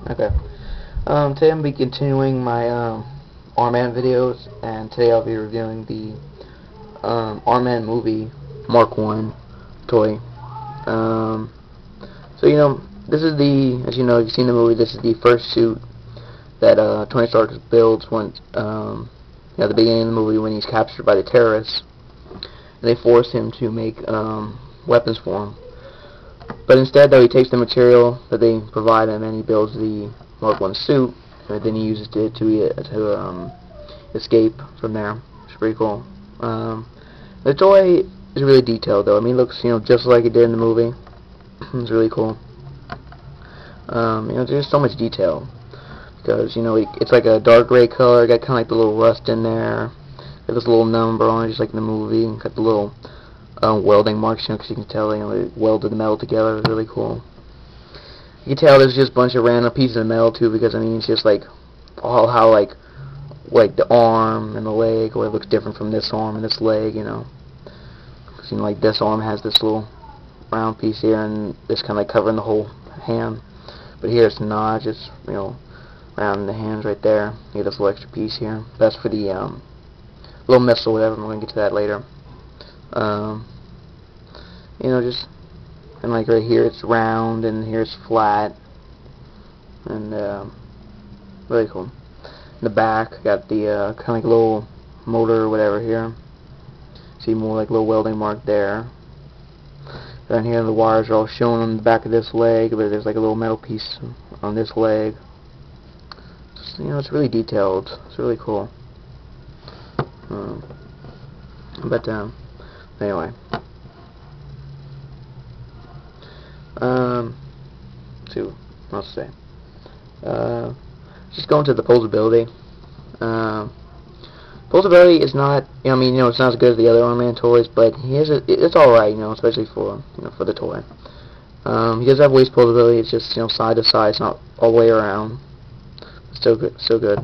Okay. Today I'm going to be continuing my Arm-Man videos, and today I'll be reviewing the Arm-Man movie Mark 1 toy. Um, this is as you know, you've seen the movie, this is the first suit that Tony Stark builds when, at the beginning of the movie when he's captured by the terrorists, and they force him to make weapons for him. But instead, though, he takes the material that they provide him and he builds the Mark 1 suit, and then he uses it to escape from there. It's pretty cool. The toy is really detailed, though. I mean, it looks, just like it did in the movie. It's really cool. There's so much detail because it's like a dark gray color. Got kind of like the little rust in there. Got this little number on it, just like in the movie. Got the little welding marks, because you can tell they welded the metal together. It's really cool. You can tell there's just a bunch of random pieces of metal too, because I mean it's just like all how like the arm and the leg, where it looks different from this arm and this leg, Because like this arm has this little round piece here, and this kind of like covering the whole hand. But here it's not, just around the hands right there. You get this little extra piece here. That's for the little missile, whatever. I'm gonna get to that later. Just and like right here it's round and here it's flat, and really cool. In the back got the kind of like little motor or whatever here. See more like little welding mark there. Down here the wires are all shown on the back of this leg, but there's like a little metal piece on this leg. Just, it's really detailed. It's really cool. But anyway. Let's see what else to say. Just going to the posability. Posability is not, it's not as good as the other Arm-Man toys, but it's alright, especially for the toy. He does have waist posability. It's just, side to side. It's not all the way around. Still good. Still good.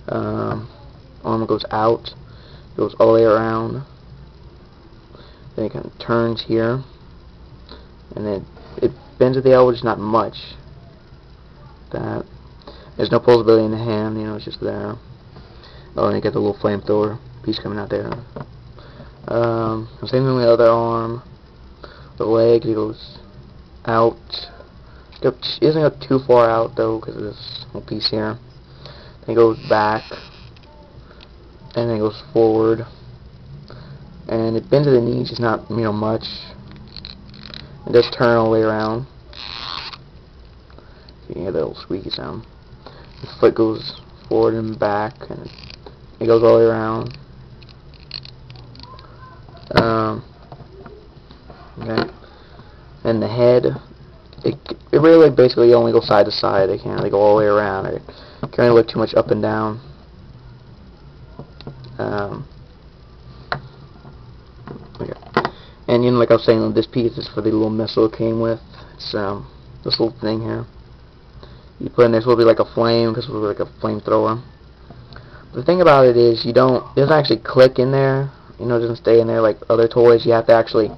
Arm goes out, goes all the way around. Then it kind of turns here, and then it bends at the elbow, just not much. There's no posability in the hand, it's just there. Oh, and you get the little flamethrower piece coming out there. Same thing with the other arm. The leg, it goes out. It doesn't go too far out though, because of this little piece here. Then it goes back, and then it goes forward. And it bends at the knees, just not much. It does turn all the way around. You can hear that little squeaky sound. The foot goes forward and back, and it goes all the way around. Okay. And the head, it really basically only goes side to side. They can't really go all the way around. It can't really look too much up and down. Okay. And like I was saying, this piece is for the little missile it came with. It's this little thing here. You put in there, it's supposed to be like a flame, because it's like a flamethrower. The thing about it is, it doesn't actually click in there. It doesn't stay in there like other toys. You have to actually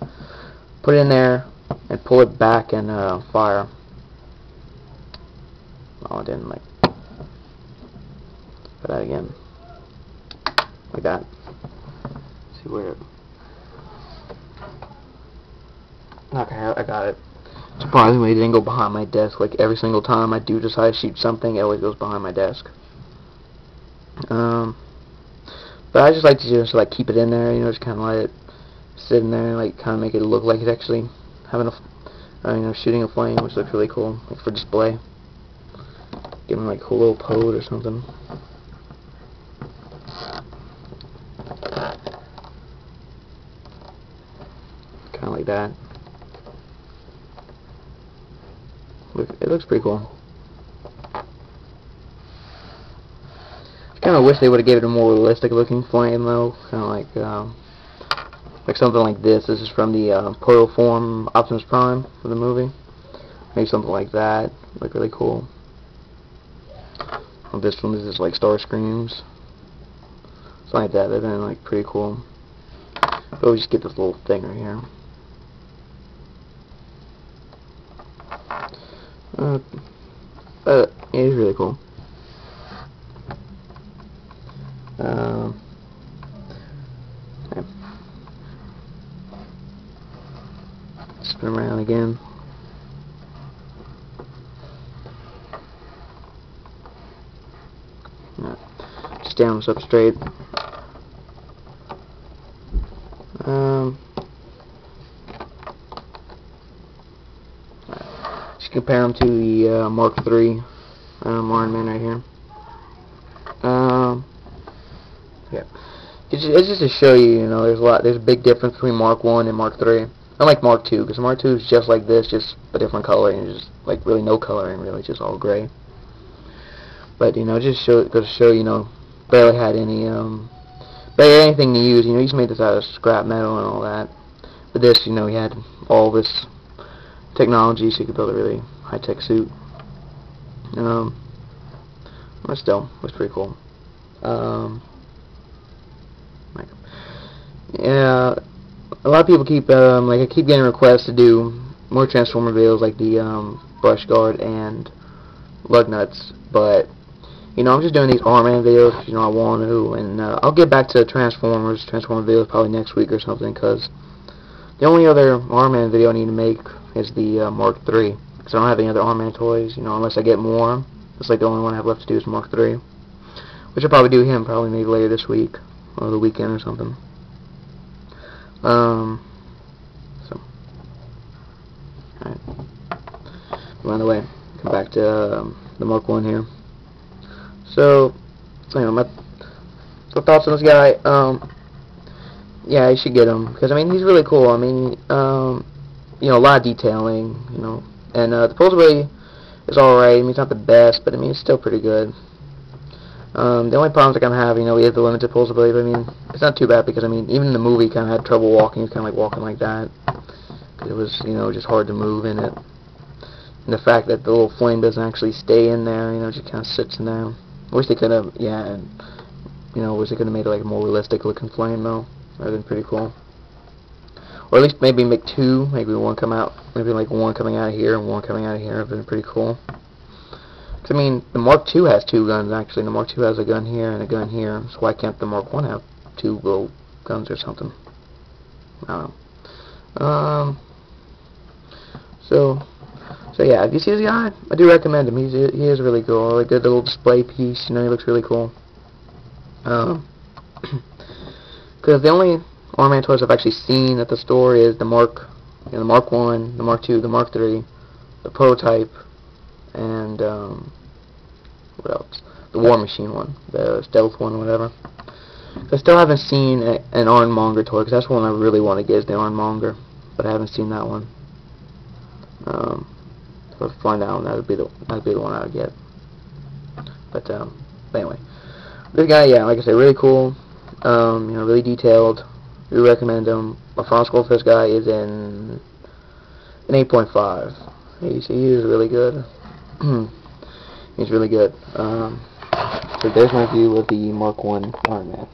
put it in there and pull it back and fire. Oh, it didn't like. Try that again. Like that. Let's see where. Okay, I got it. Surprisingly, it didn't go behind my desk. Like every single time I do decide to shoot something, it always goes behind my desk. But I just like to just like keep it in there, just kind of let it sit in there, and like kind of make it look like it's actually having shooting a flame, which looks really cool, like for display. Give him like a little pose or something. Kind of like that. It looks pretty cool. I kind of wish they would have given it a more realistic looking flame though, kind of like something like this. This is from the protoform Optimus Prime for the movie. Maybe something like that. Look really cool. Well, this one is like Starscreams. Something like that. That'd been like pretty cool. But we just get this little thing right here. He's really cool. Okay. Spin around again. Just down this up straight. Just compare them to the Mark III Iron Man right here. Yeah, it's just to show you, there's a big difference between Mark I and Mark III. Unlike Mark II, because Mark II is just like this, just a different color, and just like really no coloring, really just all gray. But just goes to show, barely had anything to use. He just made this out of scrap metal and all that. But this, he had all this technology, so you could build a really high-tech suit. But still, it was pretty cool. Yeah, a lot of people keep I keep getting requests to do more Transformer videos, like the Brush Guard and Lug Nuts. But I'm just doing these Arm-Man videos because I want to, and I'll get back to Transformer videos probably next week or something, because the only other Arm-Man video I need to make is the Mark III, because I don't have any other Arm-Man toys, unless I get more. It's like the only one I have left to do is Mark III, which I'll probably do him maybe later this week or the weekend or something. Alright. By the way, come back to the Mark I here. So, my thoughts on this guy. Yeah, you should get him, because he's really cool. A lot of detailing, and the pulsability is alright. It's not the best, but it's still pretty good. The only problems I'm having, we have the limited pulsability, but it's not too bad, because even in the movie, he kind of had trouble walking. He was kind of like walking like that, because it was just hard to move in it. And the fact that the little flame doesn't actually stay in there, just kind of sits in there. I wish they could have, wish they could have made it like a more realistic looking flame though. That would have been pretty cool. Or at least maybe make two, maybe one come out, maybe like one coming out of here and one coming out of here. That would have been pretty cool. Because the Mark II has two guns actually. The Mark II has a gun here and a gun here. So why can't the Mark I have two little guns or something? I don't know. So yeah, if you see this guy, I do recommend him. He is really cool. Like a little display piece. He looks really cool. Because the only Arm-Man toys I've actually seen at the store is the Mark I, the Mark II, the Mark III, the Prototype, and what else? The War Machine one, the Stealth one, whatever. I still haven't seen an Ironmonger toy, because that's one I really want to get, is the Ironmonger, but I haven't seen that one. So if I find out, that'd be the one I would get. But anyway, this guy, yeah, like I said, really cool. Really detailed. We recommend him. My final score for this guy is an 8.5. He is really good. He's really good. So there's my view of the Mark I Iron Man.